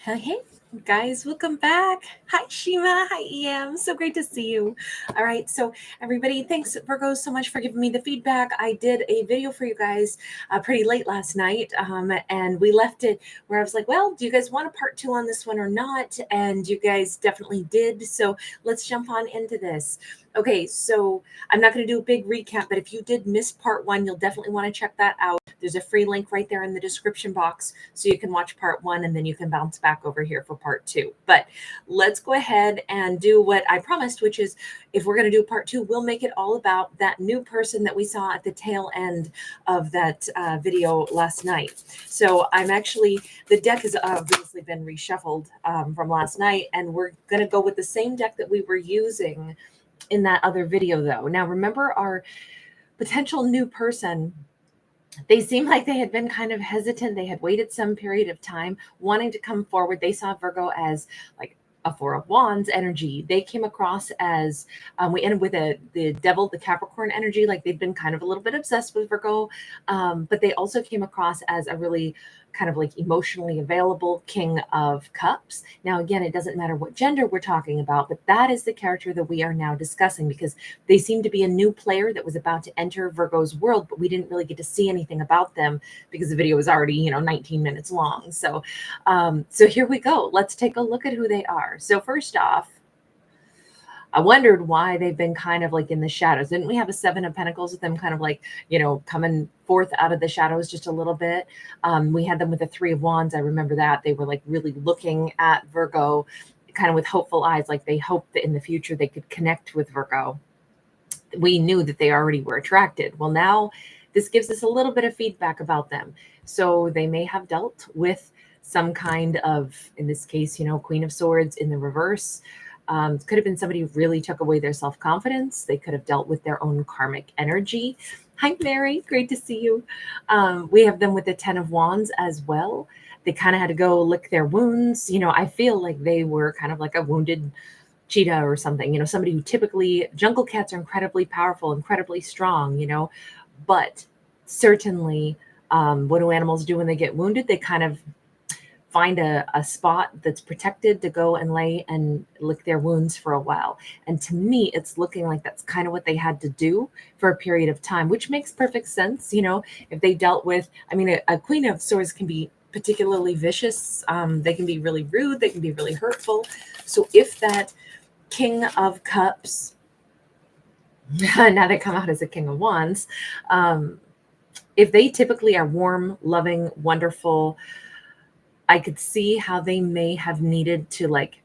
Hey guys, welcome back. Hi Shima, hi EM. So great to see you. All right, so everybody, thanks Virgo so much for giving me the feedback. I did a video for you guys pretty late last night, and we left it where I was like, well, do you guys want a part 2 on this one or not? And you guys definitely did. So let's jump on into this. Okay, so I'm not going to do a big recap, but if you did miss part 1, you'll definitely want to check that out. There's a free link right there in the description box so you can watch part 1 and then you can bounce back over here for part 2. But let's go ahead and do what I promised, which is if we're going to do part 2, we'll make it all about that new person that we saw at the tail end of that video last night. So the deck has obviously been reshuffled from last night, and we're going to go with the same deck that we were using in that other video though. Now remember, our potential new person, they seemed like they had been kind of hesitant. They had waited some period of time wanting to come forward. They saw Virgo as like a Four of Wands energy. They came across as, we ended with the devil, the Capricorn energy. Like they'd been kind of a little bit obsessed with Virgo, but they also came across as a really kind of like emotionally available King of Cups. Now, again, it doesn't matter what gender we're talking about, but that is the character that we are now discussing because they seem to be a new player that was about to enter Virgo's world, but we didn't really get to see anything about them because the video was already, 19 minutes long. So here we go. Let's take a look at who they are. So first off, I wondered why they've been kind of like in the shadows. Didn't we have a 7 of Pentacles with them kind of like, coming forth out of the shadows just a little bit? We had them with the 3 of Wands. I remember that. They were like really looking at Virgo kind of with hopeful eyes, like they hoped that in the future they could connect with Virgo. We knew that they already were attracted. Well, now this gives us a little bit of feedback about them. So they may have dealt with some kind of, in this case, Queen of Swords in the reverse. It could have been somebody who really took away their self-confidence. They could have dealt with their own karmic energy. Hi, Mary. Great to see you. We have them with the 10 of Wands as well. They kind of had to go lick their wounds. I feel like they were kind of like a wounded cheetah or something, somebody who typically, jungle cats are incredibly powerful, incredibly strong, but certainly what do animals do when they get wounded? They kind of find a spot that's protected to go and lay and lick their wounds for a while. And to me, it's looking like that's kind of what they had to do for a period of time, which makes perfect sense. If they dealt with, a Queen of Swords can be particularly vicious. They can be really rude. They can be really hurtful. So if that King of Cups, now they come out as a King of Wands, if they typically are warm, loving, wonderful, I could see how they may have needed to like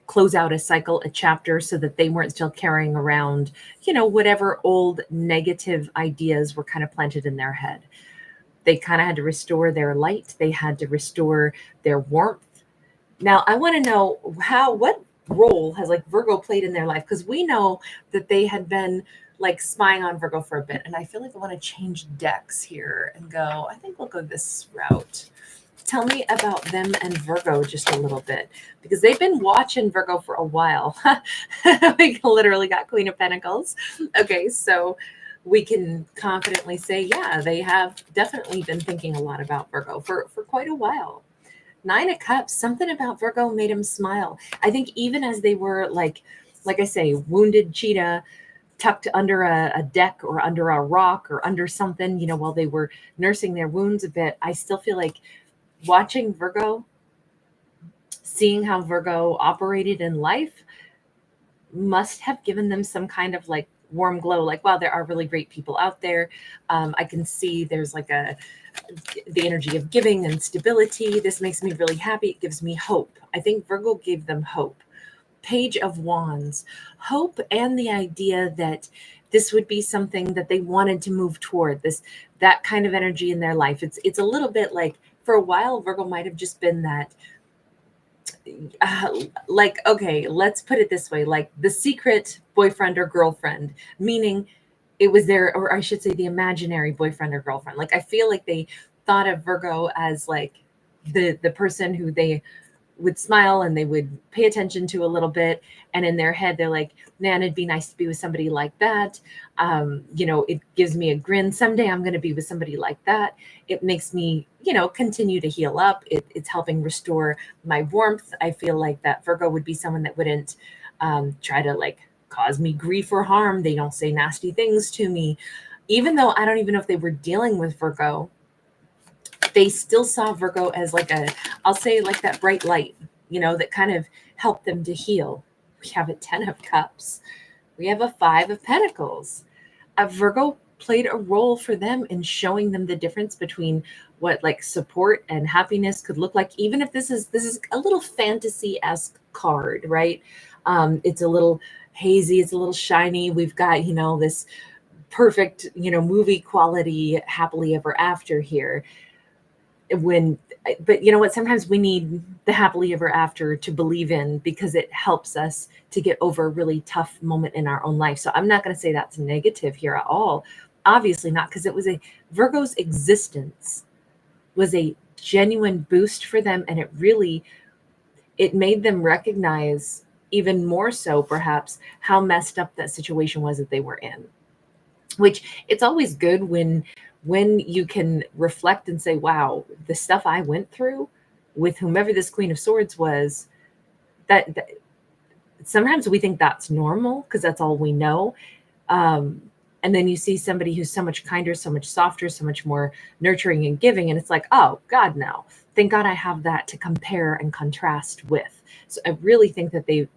close out a cycle, a chapter, so that they weren't still carrying around, whatever old negative ideas were kind of planted in their head. They kind of had to restore their light. They had to restore their warmth. Now, I want to know what role has like Virgo played in their life? Because we know that they had been like spying on Virgo for a bit. And I feel like I want to change decks here and go, I think we'll go this route. Tell me about them and Virgo just a little bit, because they've been watching Virgo for a while. We literally got Queen of Pentacles. Okay, so we can confidently say, yeah, they have definitely been thinking a lot about Virgo for quite a while. 9 of Cups, something about Virgo made him smile. I think even as they were like I say, wounded cheetah, tucked under a deck or under a rock or under something, while they were nursing their wounds a bit, I still feel like watching Virgo, seeing how Virgo operated in life must have given them some kind of like warm glow. Like, wow, there are really great people out there. I can see there's like the energy of giving and stability. This makes me really happy. It gives me hope. I think Virgo gave them hope. Page of Wands, hope, and the idea that this would be something that they wanted to move toward, that kind of energy in their life. It's a little bit like, for a while, Virgo might have just been that, okay, let's put it this way, like the secret boyfriend or girlfriend, meaning it was their, or I should say the imaginary boyfriend or girlfriend. Like, I feel like they thought of Virgo as like the person who they would smile and they would pay attention to a little bit. And in their head, they're like, man, it'd be nice to be with somebody like that. It gives me a grin. Someday I'm going to be with somebody like that. It makes me, continue to heal up. It's helping restore my warmth. I feel like that Virgo would be someone that wouldn't try to like cause me grief or harm. They don't say nasty things to me. Even though I don't even know if they were dealing with Virgo, they still saw Virgo as like I'll say like that bright light, that kind of helped them to heal. We have a 10 of Cups. We have a 5 of Pentacles. A Virgo played a role for them in showing them the difference between what like support and happiness could look like, even if this is a little fantasy-esque card, right? It's a little hazy, it's a little shiny. We've got, this perfect, movie quality happily ever after here. But you know what, sometimes we need the happily ever after to believe in, because it helps us to get over a really tough moment in our own life. So I'm not going to say that's negative here at all, obviously not, because it was Virgo's existence was a genuine boost for them, and it made them recognize even more so perhaps how messed up that situation was that they were in. Which it's always good when you can reflect and say, wow, the stuff I went through with whomever this Queen of Swords was, that sometimes we think that's normal because that's all we know. And then you see somebody who's so much kinder, so much softer, so much more nurturing and giving. And it's like, oh God, no, thank God I have that to compare and contrast with. So I really think that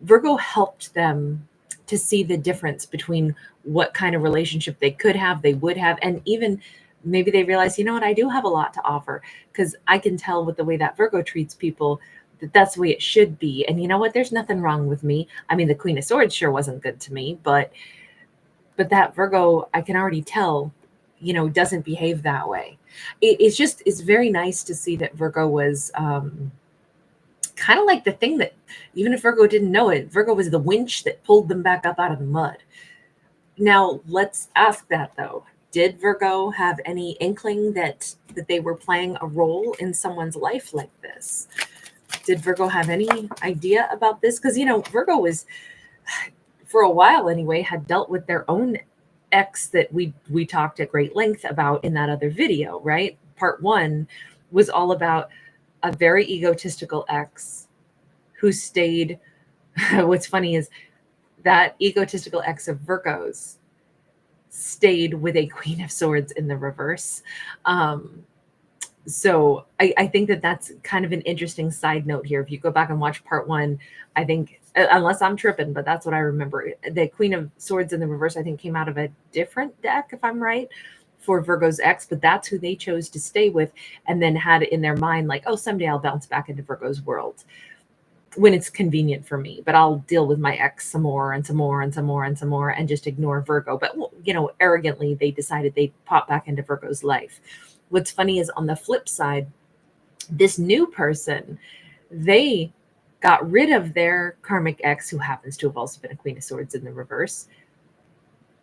Virgo helped them to see the difference between what kind of relationship they could have, they would have, and even maybe they realize, you know what, I do have a lot to offer, because I can tell with the way that Virgo treats people that that's the way it should be. And you know what, there's nothing wrong with me. I mean, the Queen of Swords sure wasn't good to me, but that Virgo, I can already tell, doesn't behave that way. It's very nice to see that Virgo was kind of like the thing that, even if Virgo didn't know it, Virgo was the winch that pulled them back up out of the mud. Now, let's ask that though. Did Virgo have any inkling that they were playing a role in someone's life like this? Did Virgo have any idea about this? Because, Virgo was, for a while anyway, had dealt with their own ex that we talked at great length about in that other video, right? Part 1 was all about a very egotistical ex who stayed. What's funny is that egotistical ex of Virgo's stayed with a Queen of Swords in the reverse. So I think that that's kind of an interesting side note here. If you go back and watch part 1, I think, unless I'm tripping, but that's what I remember. The Queen of Swords in the reverse, I think, came out of a different deck, if I'm right, for Virgo's ex, but that's who they chose to stay with, and then had it in their mind like, oh, someday I'll bounce back into Virgo's world when it's convenient for me, but I'll deal with my ex some more and some more and some more and some more and just ignore Virgo. But, arrogantly, they decided they'd pop back into Virgo's life. What's funny is, on the flip side, this new person, they got rid of their karmic ex, who happens to have also been a Queen of Swords in the reverse.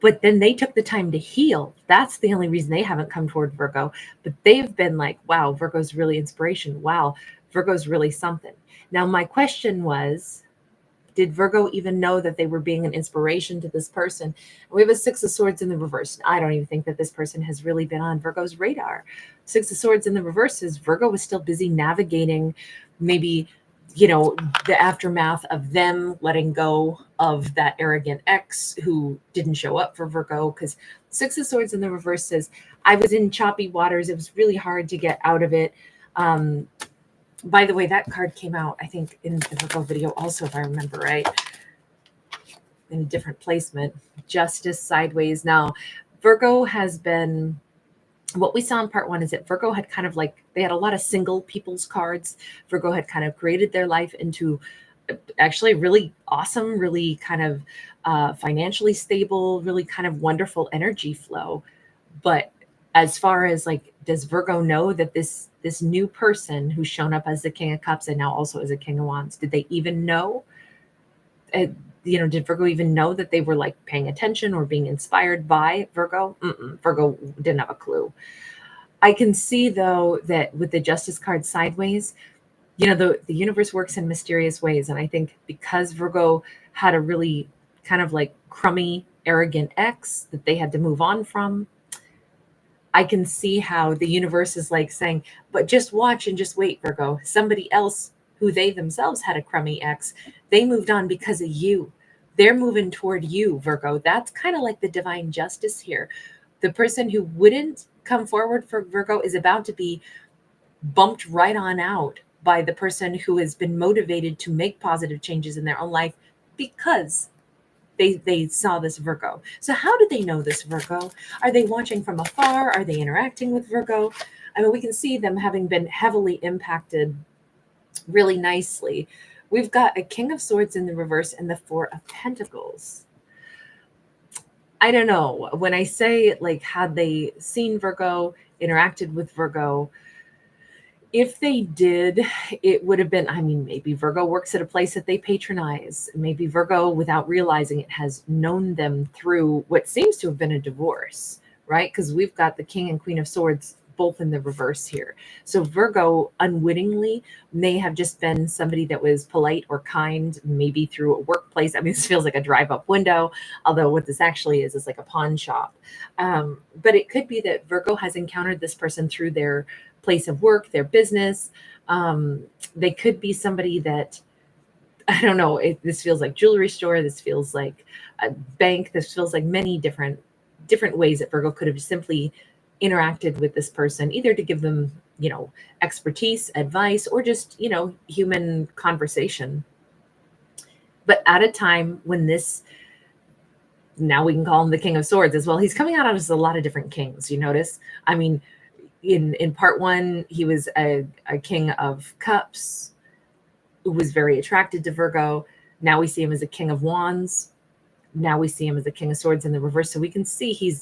But then they took the time to heal. That's the only reason they haven't come toward Virgo. But they've been like, wow, Virgo's really inspiration. Wow, Virgo's really something. Now, my question was, did Virgo even know that they were being an inspiration to this person? We have a 6 of Swords in the reverse. I don't even think that this person has really been on Virgo's radar. 6 of Swords in the reverse is Virgo was still busy navigating maybe, the aftermath of them letting go of that arrogant ex who didn't show up for Virgo. Because 6 of Swords in the reverse says, I was in choppy waters. It was really hard to get out of it. By the way, that card came out, I think, in the Virgo video also, if I remember right, in a different placement. Justice sideways. Now, Virgo has been, what we saw in part 1 is that Virgo had kind of like, they had a lot of single people's cards. Virgo had kind of created their life into actually really awesome, really kind of financially stable, really kind of wonderful energy flow. But as far as like, does Virgo know that this new person who's shown up as the King of Cups and now also as a King of Wands, did they even know? Did Virgo even know that they were like paying attention or being inspired by Virgo? Virgo didn't have a clue. I can see though that with the Justice card sideways, the universe works in mysterious ways. And I think because Virgo had a really kind of like crummy, arrogant ex that they had to move on from, I can see how the universe is like saying, but just watch and just wait, Virgo. Somebody else who they themselves had a crummy ex, they moved on because of you. They're moving toward you, Virgo. That's kind of like the divine justice here. The person who wouldn't come forward for Virgo is about to be bumped right on out by the person who has been motivated to make positive changes in their own life because they saw this Virgo. So how did they know this Virgo? Are they watching from afar? Are they interacting with Virgo? I mean, we can see them having been heavily impacted really nicely. We've got a King of Swords in the reverse and the Four of Pentacles. I don't know. When I say like, had they seen Virgo, interacted with Virgo, if they did, it would have been, I mean, maybe Virgo works at a place that they patronize. Maybe Virgo, without realizing it, has known them through what seems to have been a divorce, right? Because we've got the King and Queen of Swords both in the reverse here. So Virgo unwittingly may have just been somebody that was polite or kind, maybe through a workplace. I mean, this feels like a drive-up window, although what this actually is like a pawn shop. But it could be that Virgo has encountered this person through their place of work, their business. They could be somebody that, I don't know, this feels like jewelry store, this feels like a bank, this feels like many different ways that Virgo could have simply interacted with this person, either to give them, expertise, advice, or just, human conversation. But at a time when this, now we can call him the King of Swords as well, he's coming out as a lot of different kings, you notice? I mean, in part one, he was a King of Cups who was very attracted to Virgo. Now we see him as a King of Wands. Now we see him as a King of Swords in the reverse. So we can see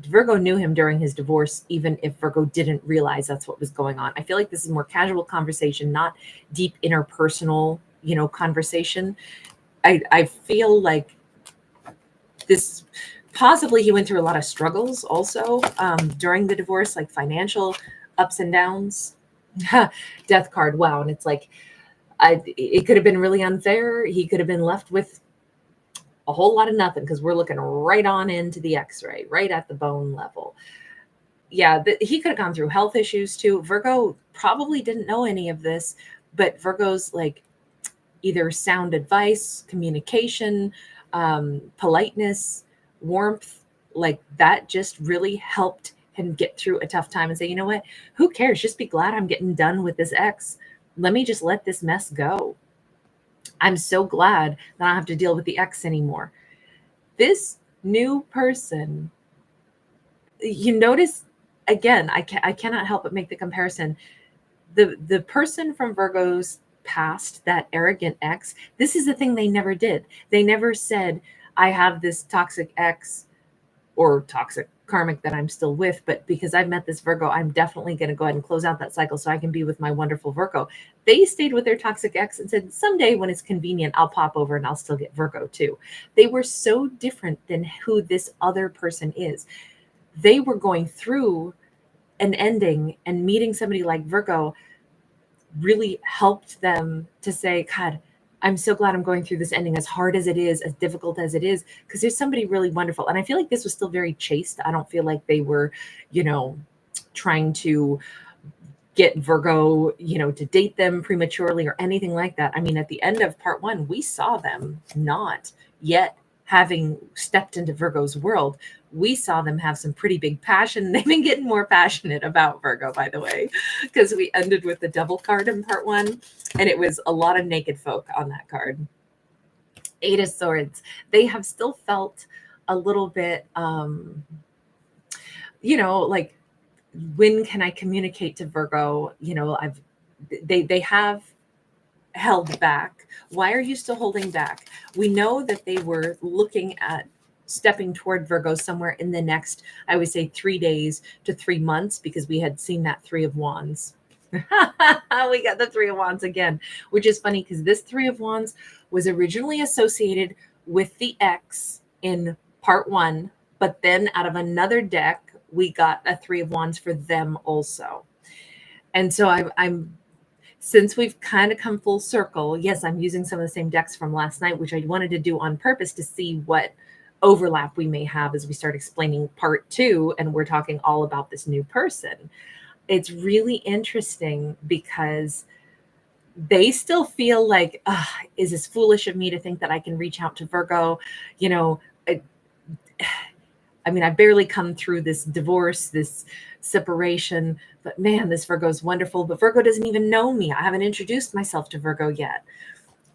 Virgo knew him during his divorce, even if Virgo didn't realize that's what was going on. I feel like this is more casual conversation, not deep interpersonal, conversation. I feel like this, possibly he went through a lot of struggles also during the divorce, like financial ups and downs. Death card, wow. And it's like, it could have been really unfair. He could have been left with a whole lot of nothing, because we're looking right on into the x-ray, right at the bone level. Yeah, he could have gone through health issues too. Virgo probably didn't know any of this, but Virgo's like either sound advice, communication, politeness, warmth, like that just really helped him get through a tough time and say, you know what, who cares? Just be glad I'm getting done with this ex. Let me just let this mess go. I'm so glad that I don't have to deal with the ex anymore. This new person, you notice, again, I cannot help but make the comparison. The person from Virgo's past, that arrogant ex, this is the thing they never did. They never said, I have this toxic ex or toxic karmic that I'm still with, but because I've met this Virgo, I'm definitely going to go ahead and close out that cycle so I can be with my wonderful Virgo. They stayed with their toxic ex and said, someday when it's convenient, I'll pop over and I'll still get Virgo too. They were so different than who this other person is. They were going through an ending, and meeting somebody like Virgo really helped them to say, God, I'm so glad I'm going through this ending, as hard as it is, as difficult as it is, because there's somebody really wonderful. And I feel like this was still very chaste. I don't feel like they were, trying to get Virgo, to date them prematurely or anything like that. I mean, at the end of part one, we saw them not yet having stepped into Virgo's world. We saw them have some pretty big passion. They've been getting more passionate about Virgo, by the way, because we ended with the Devil card in part one, and it was a lot of naked folk on that card. Eight of Swords. They have still felt a little bit, like, when can I communicate to Virgo? They have held back. Why are you still holding back? We know that they were looking at stepping toward Virgo somewhere in the next, I would say 3 days to 3 months, because we had seen that Three of Wands. We got the Three of Wands again, which is funny because this Three of Wands was originally associated with the ex in part one, but then out of another deck, we got a Three of Wands for them also. And so I'm since we've kind of come full circle, yes, I'm using some of the same decks from last night, which I wanted to do on purpose to see what overlap we may have as we start explaining part 2 and we're talking all about this new person. It's really interesting because they still feel like, is this foolish of me to think that I can reach out to Virgo? You know, I mean, I barely come through this divorce, this separation, but man, this Virgo is wonderful. But Virgo doesn't even know me. I haven't introduced myself to Virgo yet.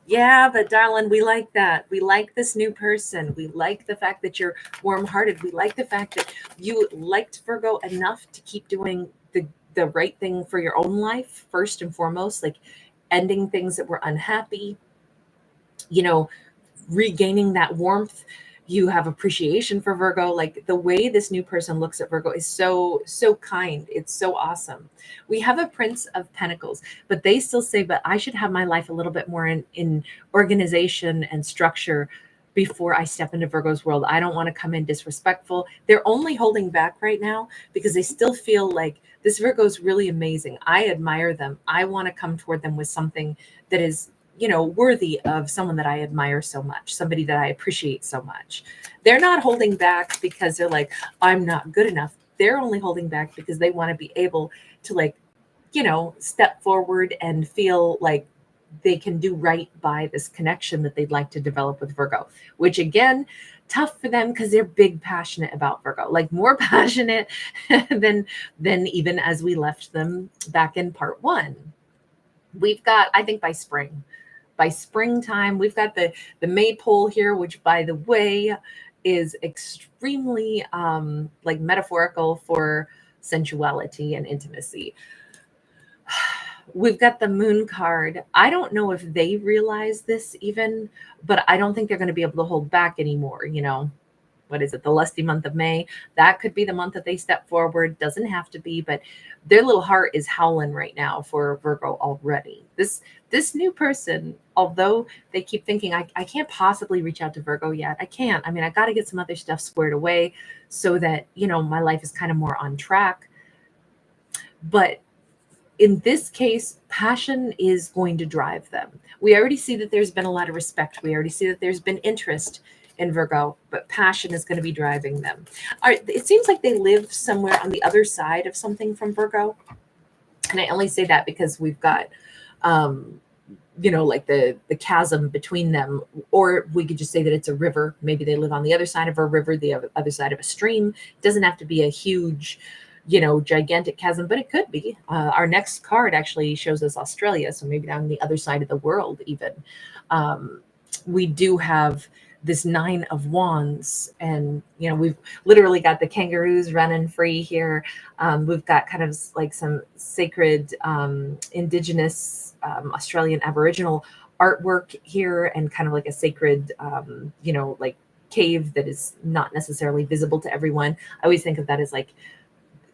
Yeah, but darling, we like that. We like this new person. We like the fact that you're warm-hearted. We like the fact that you liked Virgo enough to keep doing the right thing for your own life, first and foremost, like ending things that were unhappy, you know, regaining that warmth. You have appreciation for Virgo. Like the way this new person looks at Virgo is so kind. It's so awesome. We have a Prince of Pentacles, but they still say, but I should have my life a little bit more in organization and structure before I step into Virgo's world. I don't want to come in disrespectful. They're only holding back right now because they still feel like this Virgo is really amazing. I admire them. I want to come toward them with something that is, you know, worthy of someone that I admire so much, somebody that I appreciate so much. They're not holding back because they're like, I'm not good enough. They're only holding back because they want to be able to, like, you know, step forward and feel like they can do right by this connection that they'd like to develop with Virgo, which again, tough for them because they're big passionate about Virgo, like more passionate than even as we left them back in part 1. We've got, I think by springtime, we've got the maypole here, which by the way is extremely like metaphorical for sensuality and intimacy. We've got the moon card. I don't know if they realize this even, but I don't think they're going to be able to hold back anymore. You know, what is it? The lusty month of May. That could be the month that they step forward. Doesn't have to be, but their little heart is howling right now for Virgo already. This new person, although they keep thinking, I can't possibly reach out to Virgo yet. I can't. I mean, I got to get some other stuff squared away so that, you know, my life is kind of more on track. But in this case, passion is going to drive them. We already see that there's been a lot of respect. We already see that there's been interest in Virgo, but passion is going to be driving them. All right, it seems like they live somewhere on the other side of something from Virgo. And I only say that because we've got, you know, like the chasm between them, or we could just say that it's a river. Maybe they live on the other side of a river, the other side of a stream. It doesn't have to be a huge, you know, gigantic chasm, but it could be. Our next card actually shows us Australia, so maybe down the other side of the world even. We do have this 9 of Wands, and you know, we've literally got the kangaroos running free here. We've got kind of like some sacred indigenous Australian Aboriginal artwork here, and kind of like a sacred you know, like cave that is not necessarily visible to everyone. I always think of that as like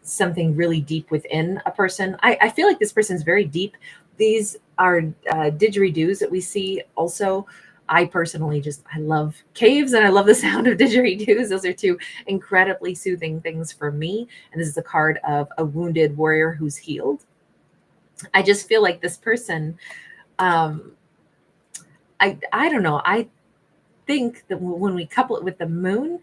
something really deep within a person. I feel like this person's very deep. These are didgeridoos that we see also. I personally I love caves and I love the sound of didgeridoos. Those are two incredibly soothing things for me. And this is a card of a wounded warrior who's healed. I just feel like this person, I don't know. I think that when we couple it with the moon,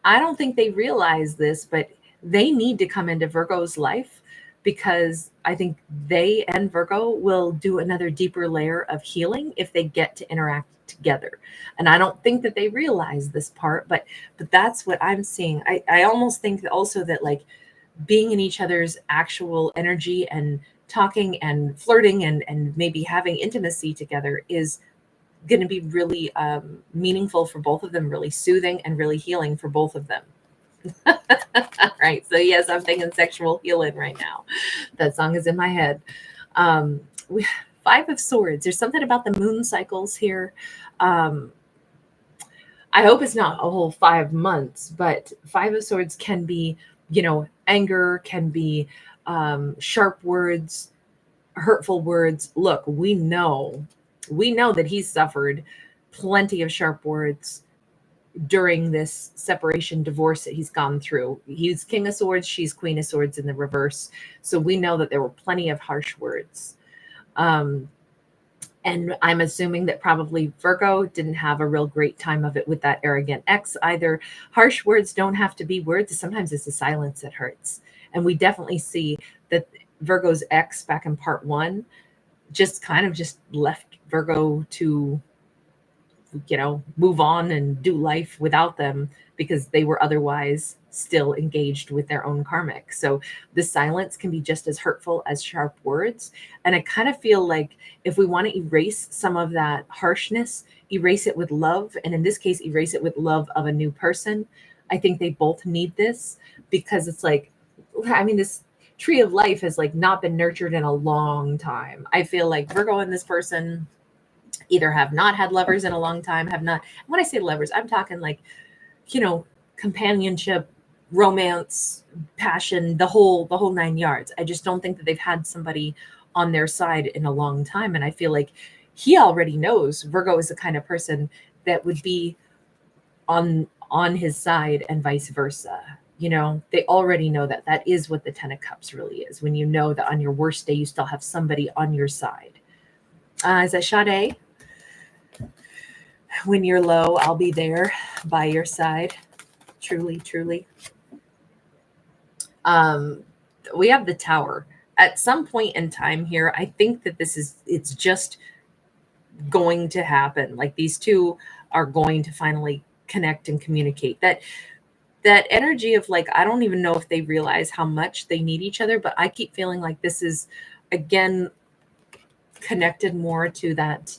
I don't think they realize this, but they need to come into Virgo's life, because I think they and Virgo will do another deeper layer of healing if they get to interact together. And I don't think that they realize this part, but that's what I'm seeing. I almost think that also that like being in each other's actual energy and talking and flirting and maybe having intimacy together is going to be really meaningful for both of them, really soothing and really healing for both of them. Right. So yes, I'm thinking sexual healing right now. That song is in my head. We 5 of Swords. There's something about the moon cycles here. I hope it's not a whole 5 months, but 5 of Swords can be, you know, anger, can be sharp words, hurtful words. Look, we know that he's suffered plenty of sharp words during this separation, divorce that he's gone through. He's King of Swords, she's Queen of Swords in the reverse. So we know that there were plenty of harsh words. And I'm assuming that probably Virgo didn't have a real great time of it with that arrogant ex either. Harsh words don't have to be words. Sometimes it's the silence that hurts. And we definitely see that Virgo's ex back in part one just kind of just left Virgo to, move on and do life without them because they were otherwise still engaged with their own karmic. So the silence can be just as hurtful as sharp words. And I kind of feel like if we want to erase some of that harshness, erase it with love. And in this case, erase it with love of a new person. I think they both need this because it's like, this tree of life has like not been nurtured in a long time. I feel like Virgo and this person either have not had lovers in a long time, have not. When I say lovers, I'm talking like, companionship, romance, passion, the whole 9 yards. I just don't think that they've had somebody on their side in a long time. And I feel like he already knows Virgo is the kind of person that would be on his side and vice versa. They already know that that is what the 10 of Cups really is. When you know that on your worst day, you still have somebody on your side. Is that Sade? When you're low, I'll be there by your side. Truly, truly. We have the Tower. At some point in time here, I think that it's just going to happen. Like these two are going to finally connect and communicate. That energy of like, I don't even know if they realize how much they need each other, but I keep feeling like this is, again, connected more to that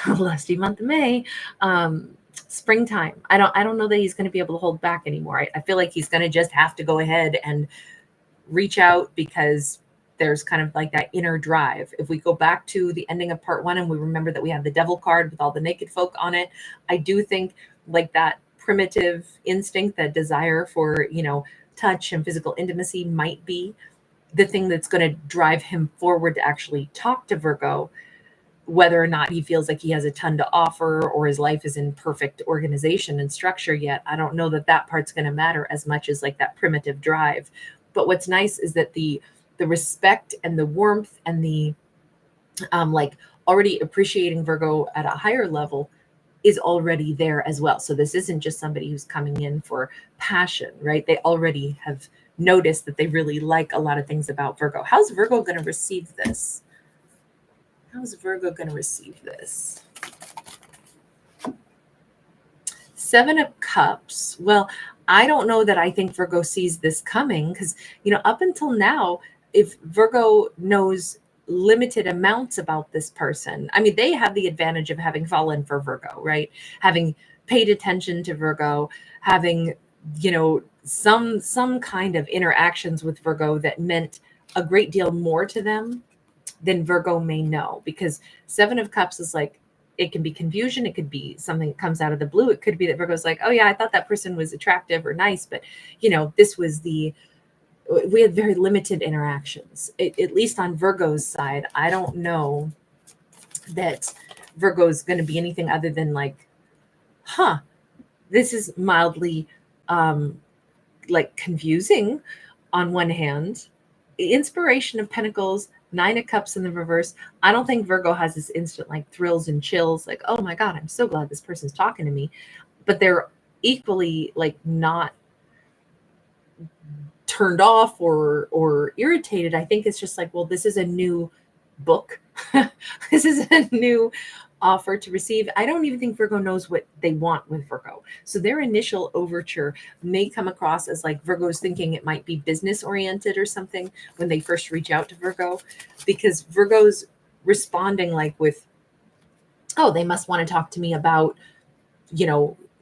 lusty month of May, springtime. I don't know that he's going to be able to hold back anymore. I feel like he's going to just have to go ahead and reach out because there's kind of like that inner drive. If we go back to the ending of part one and we remember that we have the devil card with all the naked folk on it, I do think like that primitive instinct, that desire for, touch and physical intimacy might be the thing that's going to drive him forward to actually talk to Virgo, whether or not he feels like he has a ton to offer or his life is in perfect organization and structure yet. I don't know that part's going to matter as much as like that primitive drive. But what's nice is that the respect and the warmth and the like already appreciating Virgo at a higher level is already there as well. So this isn't just somebody who's coming in for passion, right? They already have noticed that they really like a lot of things about Virgo. How's Virgo going to receive this? How's Virgo going to receive this? 7 of Cups. Well, I don't know that I think Virgo sees this coming because, up until now, if Virgo knows limited amounts about this person, they have the advantage of having fallen for Virgo, right? Having paid attention to Virgo, having, some kind of interactions with Virgo that meant a great deal more to them than Virgo may know, because 7 of Cups is like, it can be confusion. It could be something that comes out of the blue. It could be that Virgo's like, oh yeah, I thought that person was attractive or nice, but this was we had very limited interactions. At least on Virgo's side, I don't know that Virgo's going to be anything other than like, this is mildly like confusing on one hand. Inspiration of Pentacles, 9 of Cups in the reverse. I don't think Virgo has this instant like thrills and chills, like, oh my God, I'm so glad this person's talking to me. But they're equally like not turned off or irritated. I think it's just like, well, this is a new book. This is a new offer to receive. I don't even think Virgo knows what they want with Virgo. So their initial overture may come across as like Virgo's thinking it might be business oriented or something when they first reach out to Virgo, because Virgo's responding like with, oh, they must want to talk to me about,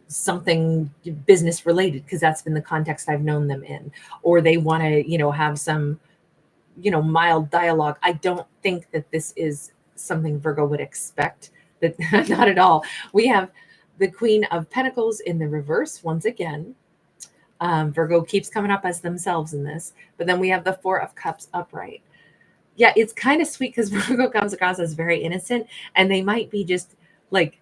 something business related, because that's been the context I've known them in, or they want to, have some, mild dialogue. I don't think that this is something Virgo would expect. That not at all. We have the Queen of Pentacles in the reverse once again. Virgo keeps coming up as themselves in this, but then we have the 4 of Cups upright. Yeah, it's kind of sweet because Virgo comes across as very innocent, and they might be just like,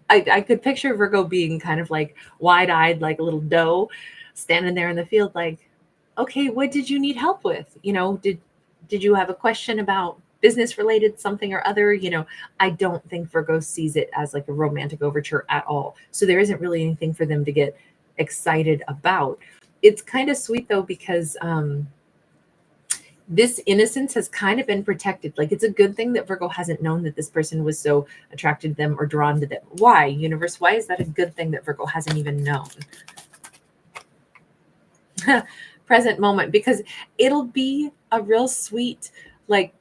I could picture Virgo being kind of like wide-eyed, like a little doe standing there in the field, like, okay, what did you need help with? Did you have a question about business related something or other, I don't think Virgo sees it as like a romantic overture at all. So there isn't really anything for them to get excited about. It's kind of sweet though, because this innocence has kind of been protected. Like, it's a good thing that Virgo hasn't known that this person was so attracted to them or drawn to them. Why, universe? Why is that a good thing that Virgo hasn't even known? Present moment, because it'll be a real sweet, like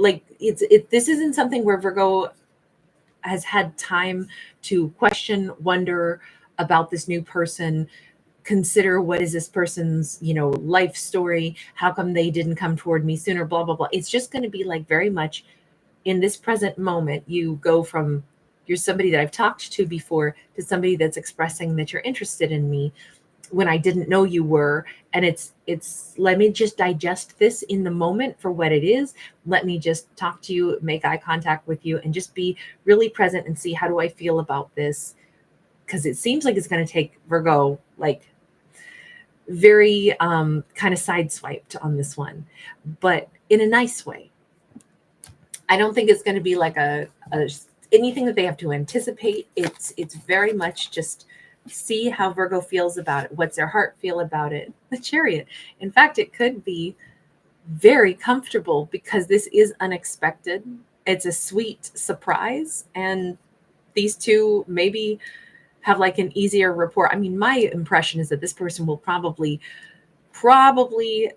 this isn't something where Virgo has had time to question, wonder about this new person, consider what is this person's, life story, how come they didn't come toward me sooner, blah blah blah. It's just going to be like very much in this present moment. You go from, you're somebody that I've talked to before to somebody that's expressing that you're interested in me when I didn't know you were. And it's let me just digest this in the moment for what it is. Let me just talk to you, make eye contact with you, and just be really present and see, how do I feel about this? Because it seems like it's going to take Virgo like very kind of sideswiped on this one, but in a nice way. I don't think it's going to be like a anything that they have to anticipate. It's very much just see how Virgo feels about it. What's their heart feel about it? The Chariot. In fact, it could be very comfortable because this is unexpected. It's a sweet surprise, and these two maybe have like an easier rapport. I mean, my impression is that this person will probably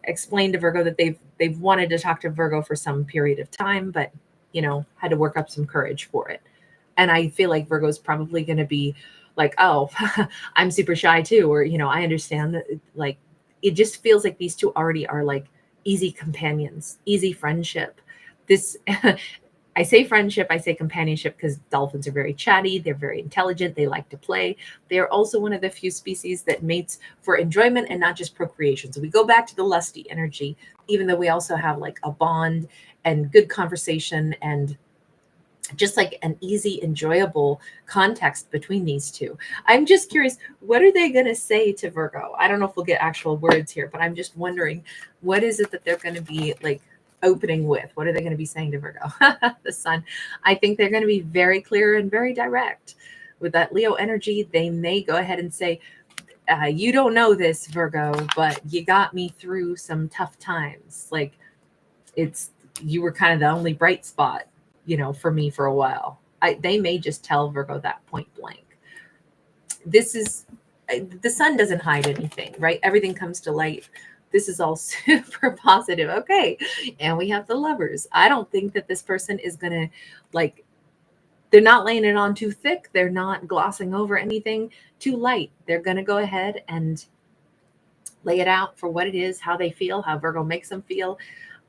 explain to Virgo that they've wanted to talk to Virgo for some period of time, but had to work up some courage for it. And I feel like Virgo's probably going to be like, oh, I'm super shy too, or I understand that. Like, it just feels like these two already are like easy companions, easy friendship. This I say friendship, I say companionship, because dolphins are very chatty. They're very intelligent. They like to play. They are also one of the few species that mates for enjoyment and not just procreation. So we go back to the lusty energy, even though we also have like a bond and good conversation and just like an easy, enjoyable context between these two. I'm just curious, what are they going to say to Virgo? I don't know if we'll get actual words here, but I'm just wondering, what is it that they're going to be like opening with? What are they going to be saying to Virgo? The Sun. I think they're going to be very clear and very direct. With that Leo energy, they may go ahead and say, you don't know this, Virgo, but you got me through some tough times. Like, you were kind of the only bright spot, for me for a while. They may just tell Virgo that point blank. This is, the Sun doesn't hide anything, right? Everything comes to light. This is all super positive. Okay. And we have the Lovers. I don't think that this person is going to they're not laying it on too thick. They're not glossing over anything too light. They're going to go ahead and lay it out for what it is, how they feel, how Virgo makes them feel.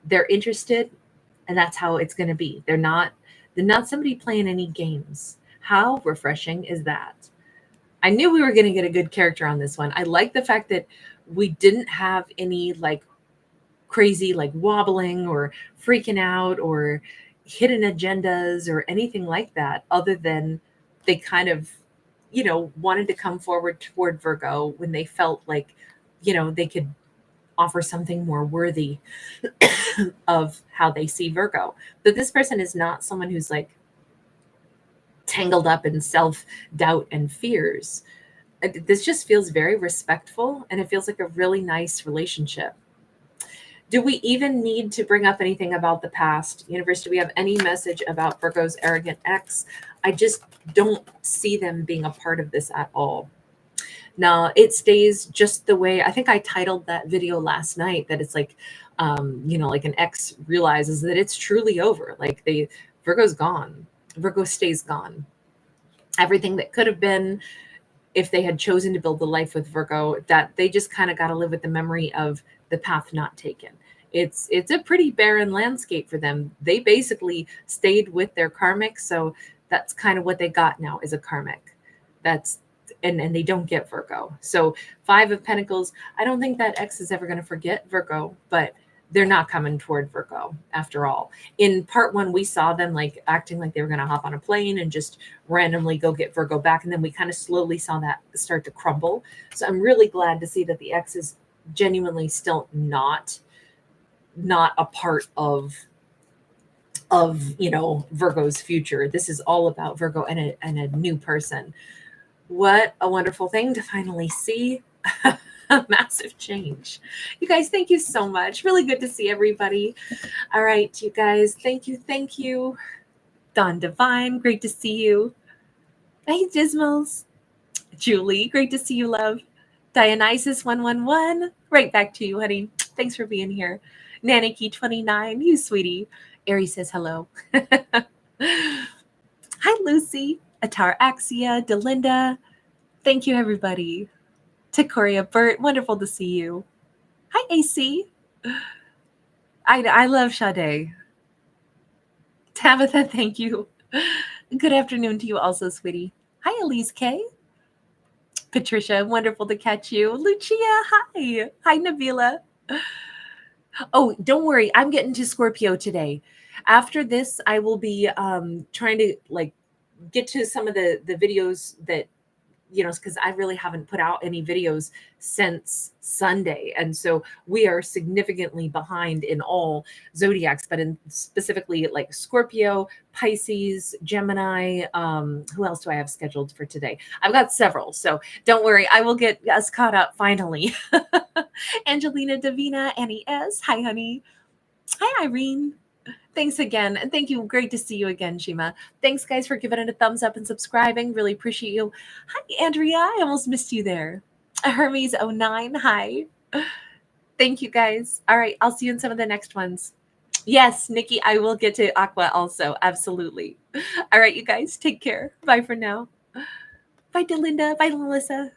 They're interested, and that's how it's going to be. They're not somebody playing any games. How refreshing is that? I knew we were going to get a good character on this one. I like the fact that we didn't have any like crazy like wobbling or freaking out or hidden agendas or anything like that, other than they kind of, wanted to come forward toward Virgo when they felt like, they could offer something more worthy of how they see Virgo. But this person is not someone who's like tangled up in self-doubt and fears. This just feels very respectful, and it feels like a really nice relationship. Do we even need to bring up anything about the past? Universe, do we have any message about Virgo's arrogant ex? I just don't see them being a part of this at all. Now, it stays just the way, I think I titled that video last night, that it's like, like an ex realizes that it's truly over. Like Virgo's gone. Virgo stays gone. Everything that could have been, if they had chosen to build the life with Virgo, that they just kind of got to live with the memory of the path not taken. It's a pretty barren landscape for them. They basically stayed with their karmic. So that's kind of what they got now, is a karmic. And they don't get Virgo. So 5 of Pentacles, I don't think that ex is ever going to forget Virgo, but they're not coming toward Virgo after all. In part 1, we saw them like acting like they were going to hop on a plane and just randomly go get Virgo back. And then we kind of slowly saw that start to crumble. So I'm really glad to see that the ex is genuinely still not a part of of, Virgo's future. This is all about Virgo and a new person. What a wonderful thing to finally see. A massive change. You guys, thank you so much. Really good to see everybody. All right, you guys, thank you. Thank you. Dawn Divine, great to see you. Hey, Dismals. Julie, great to see you, love. Dionysus 111, right back to you, honey. Thanks for being here. Naniki 29, you sweetie. Aries says hello. Hi, Lucy. Ataraxia, Delinda. Thank you, everybody. Takoria Burt, wonderful to see you. Hi, AC. I love Sade. Tabitha, thank you. Good afternoon to you also, sweetie. Hi, Elise K. Patricia, wonderful to catch you. Lucia, hi. Hi, Nabila. Oh, don't worry. I'm getting to Scorpio today. After this, I will be trying to get to some of the videos that, because I really haven't put out any videos since Sunday. And so we are significantly behind in all zodiacs, but in specifically like Scorpio, Pisces, Gemini. Who else do I have scheduled for today? I've got several. So don't worry. I will get us caught up finally. Angelina Davina, Annie S. Hi, honey. Hi, Irene. Thanks again. And thank you. Great to see you again, Shima. Thanks, guys, for giving it a thumbs up and subscribing. Really appreciate you. Hi, Andrea. I almost missed you there. Hermes09. Hi. Thank you, guys. All right. I'll see you in some of the next ones. Yes, Nikki, I will get to Aqua also. Absolutely. All right, you guys. Take care. Bye for now. Bye, Delinda. Bye, Melissa.